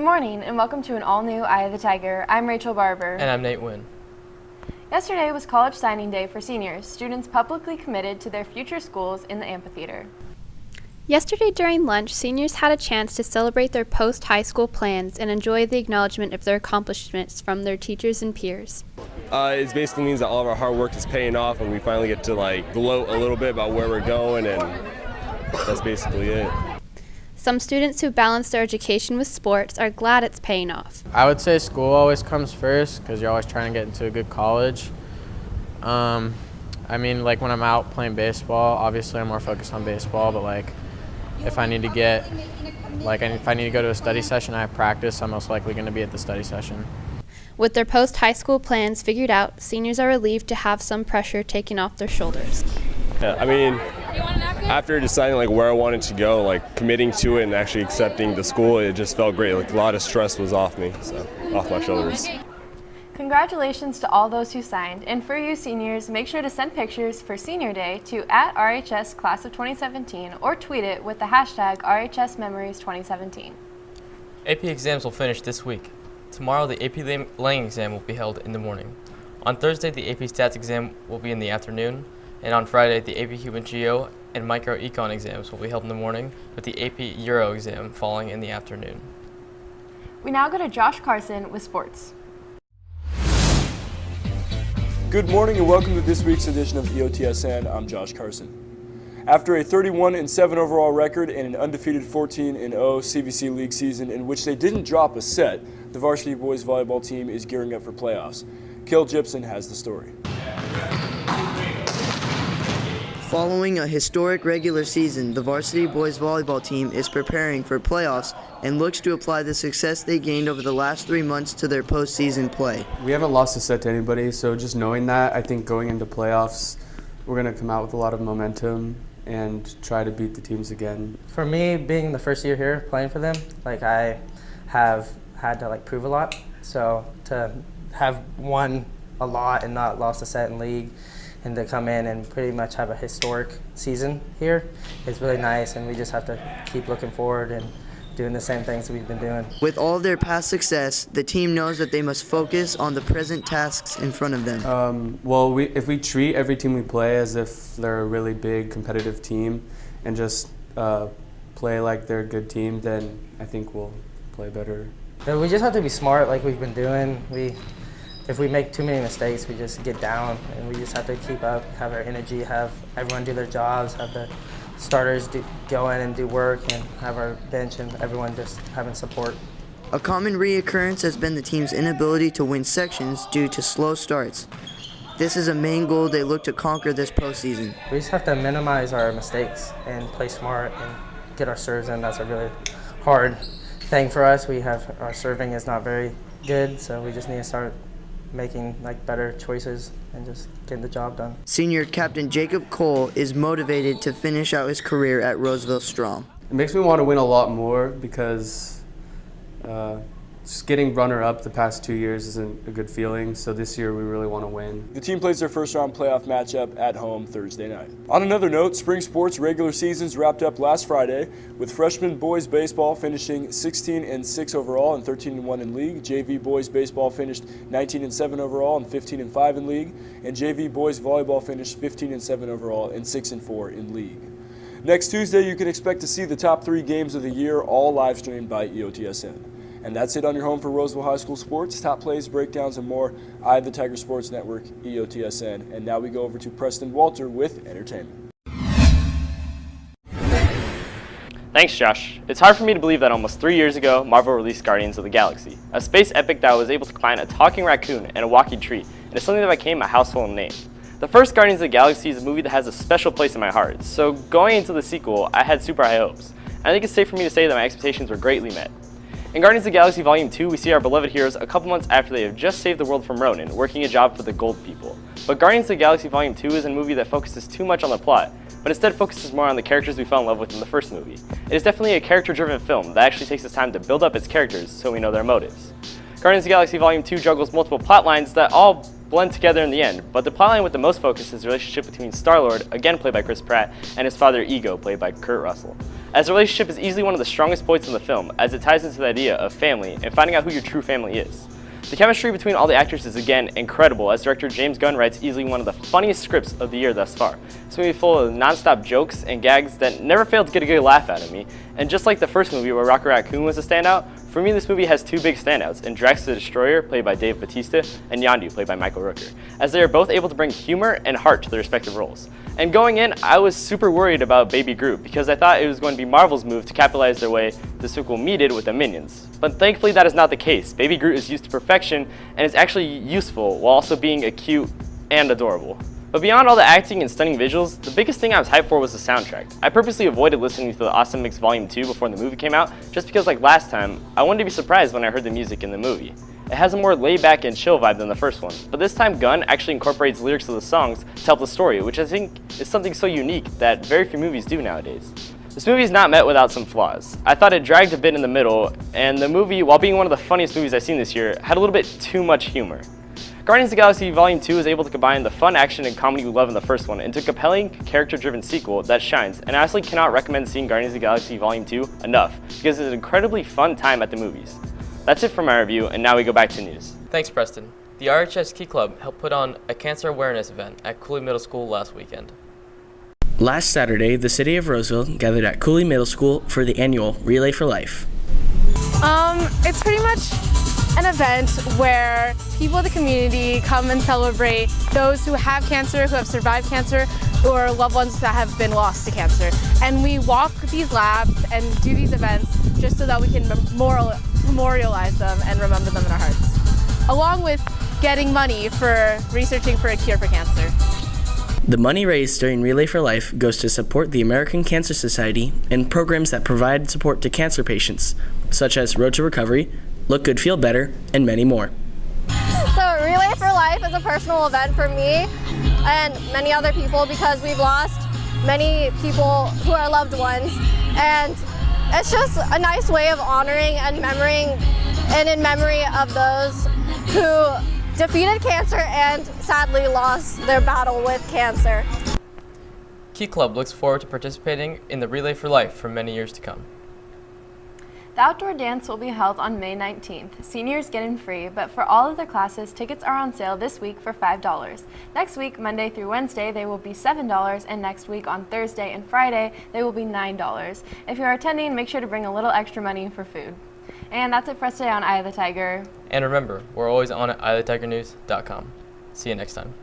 Good morning and welcome to an all-new Eye of the Tiger. I'm Rachel Barber. And I'm Nate Wynn. Yesterday was college signing day for seniors, students publicly committed to their future schools in the amphitheater. Yesterday during lunch, seniors had a chance to celebrate their post-high school plans and enjoy the acknowledgement of their accomplishments from their teachers and peers. It basically means that all of our hard work is paying off and we finally get to gloat a little bit about where we're going, and that's basically it. Some students who balance their education with sports are glad it's paying off. I would say school always comes first because you're always trying to get into a good college. When I'm out playing baseball, obviously I'm more focused on baseball, but if I need to go to a study session, I have practice, I'm most likely going to be at the study session. With their post-high school plans figured out, seniors are relieved to have some pressure taken off their shoulders. Yeah, after deciding where I wanted to go, committing to it and actually accepting the school, it just felt great. A lot of stress was off me, off my shoulders. Congratulations to all those who signed, and for you seniors, make sure to send pictures for Senior Day to @RHS Class of 2017 or tweet it with the hashtag RHS Memories 2017. AP exams will finish this week. Tomorrow, the AP Lang exam will be held in the morning. On Thursday, the AP Stats exam will be in the afternoon, and on Friday, the AP Human Geo and Micro-Econ exams will be held in the morning, with the AP Euro exam falling in the afternoon. We now go to Josh Carson with sports. Good morning and welcome to this week's edition of EOTSN. I'm Josh Carson. After a 31-7 overall record and an undefeated 14-0 CVC League season in which they didn't drop a set, the varsity boys volleyball team is gearing up for playoffs. Kale Gibson has the story. Following a historic regular season, the varsity boys volleyball team is preparing for playoffs and looks to apply the success they gained over the last 3 months to their postseason play. We haven't lost a set to anybody, so just knowing that, I think going into playoffs, we're going to come out with a lot of momentum and try to beat the teams again. For me, being the first year here playing for them, I have had to prove a lot. So to have won a lot and not lost a set in league, and to come in and pretty much have a historic season here is really nice, and we just have to keep looking forward and doing the same things we've been doing. With all of their past success, the team knows that they must focus on the present tasks in front of them. If we treat every team we play as if they're a really big competitive team and just play like they're a good team, then I think we'll play better. We just have to be smart like we've been doing. If we make too many mistakes, we just get down, and we just have to keep up, have our energy, have everyone do their jobs, have the starters go in and do work, and have our bench and everyone just having support. A common reoccurrence has been the team's inability to win sections due to slow starts. This is a main goal they look to conquer this postseason. We just have to minimize our mistakes and play smart and get our serves in. That's a really hard thing for us. Our serving is not very good, so we just need to start making better choices and just getting the job done. Senior captain Jacob Cole is motivated to finish out his career at Roseville strong. It makes me want to win a lot more because just getting runner-up the past 2 years isn't a good feeling, so this year we really want to win. The team plays their first-round playoff matchup at home Thursday night. On another note, spring sports regular seasons wrapped up last Friday, with freshman boys baseball finishing 16-6 overall and 13-1 in league. JV boys baseball finished 19-7 overall and 15-5 in league, and JV boys volleyball finished 15-7 overall and 6-4 in league. Next Tuesday, you can expect to see the top 3 games of the year, all live streamed by EOTSN. And that's it on your home for Roseville High School sports. Top plays, breakdowns, and more. Eye of the Tiger Sports Network, EOTSN. And now we go over to Preston Walter with entertainment. Thanks, Josh. It's hard for me to believe that almost 3 years ago, Marvel released Guardians of the Galaxy, a space epic that was able to combine a talking raccoon and a walking tree, and it's something that became a household name. The first Guardians of the Galaxy is a movie that has a special place in my heart, so going into the sequel, I had super high hopes. And I think it's safe for me to say that my expectations were greatly met. In Guardians of the Galaxy Volume 2, we see our beloved heroes a couple months after they have just saved the world from Ronin, working a job for the Gold People. But Guardians of the Galaxy Volume 2 is a movie that focuses too much on the plot, but instead focuses more on the characters we fell in love with in the first movie. It is definitely a character-driven film that actually takes its time to build up its characters so we know their motives. Guardians of the Galaxy Volume 2 juggles multiple plot lines that all blend together in the end, but the plotline with the most focus is the relationship between Star-Lord, again played by Chris Pratt, and his father Ego, played by Kurt Russell. as the relationship is easily one of the strongest points in the film, as it ties into the idea of family and finding out who your true family is. The chemistry between all the actors is again incredible, as director James Gunn writes easily one of the funniest scripts of the year thus far. This movie full of non-stop jokes and gags that never failed to get a good laugh out of me, and just like the first movie where Rocket Raccoon was a standout, for me this movie has two big standouts in Drax the Destroyer, played by Dave Bautista, and Yondu, played by Michael Rooker, as they are both able to bring humor and heart to their respective roles. And going in, I was super worried about Baby Groot because I thought it was going to be Marvel's move to capitalize their way the sequel Me did with the Minions. But thankfully that is not the case. Baby Groot is used to perfection and is actually useful while also being cute and adorable. But beyond all the acting and stunning visuals, the biggest thing I was hyped for was the soundtrack. I purposely avoided listening to the Awesome Mix Volume 2 before the movie came out, just because like last time, I wanted to be surprised when I heard the music in the movie. It has a more laid-back and chill vibe than the first one, but this time Gunn actually incorporates lyrics of the songs to tell the story, which I think is something so unique that very few movies do nowadays. This movie is not met without some flaws. I thought it dragged a bit in the middle, and the movie, while being one of the funniest movies I've seen this year, had a little bit too much humor. Guardians of the Galaxy Volume 2 is able to combine the fun action and comedy we love in the first one into a compelling, character-driven sequel that shines, and I honestly cannot recommend seeing Guardians of the Galaxy Volume 2 enough, because it's an incredibly fun time at the movies. That's it for my review, and now we go back to news. Thanks, Preston. The RHS Key Club helped put on a cancer awareness event at Cooley Middle School last weekend. Last Saturday, the city of Roseville gathered at Cooley Middle School for the annual Relay for Life. It's pretty much an event where people in the community come and celebrate those who have cancer, who have survived cancer, or loved ones that have been lost to cancer. And we walk these labs and do these events just so that we can memorialize them and remember them in our hearts, along with getting money for researching for a cure for cancer. The money raised during Relay for Life goes to support the American Cancer Society and programs that provide support to cancer patients, such as Road to Recovery, Look Good, Feel Better, and many more. So Relay for Life is a personal event for me and many other people because we've lost many people who are loved ones, and it's just a nice way of honoring and in memory of those who defeated cancer and sadly lost their battle with cancer. Key Club looks forward to participating in the Relay for Life for many years to come. The outdoor dance will be held on May 19th. Seniors get in free, but for all of their classes, tickets are on sale this week for $5. Next week, Monday through Wednesday, they will be $7, and next week on Thursday and Friday, they will be $9. If you are attending, make sure to bring a little extra money for food. And that's it for us today on Eye of the Tiger. And remember, we're always on at eyeofthetigernews.com. See you next time.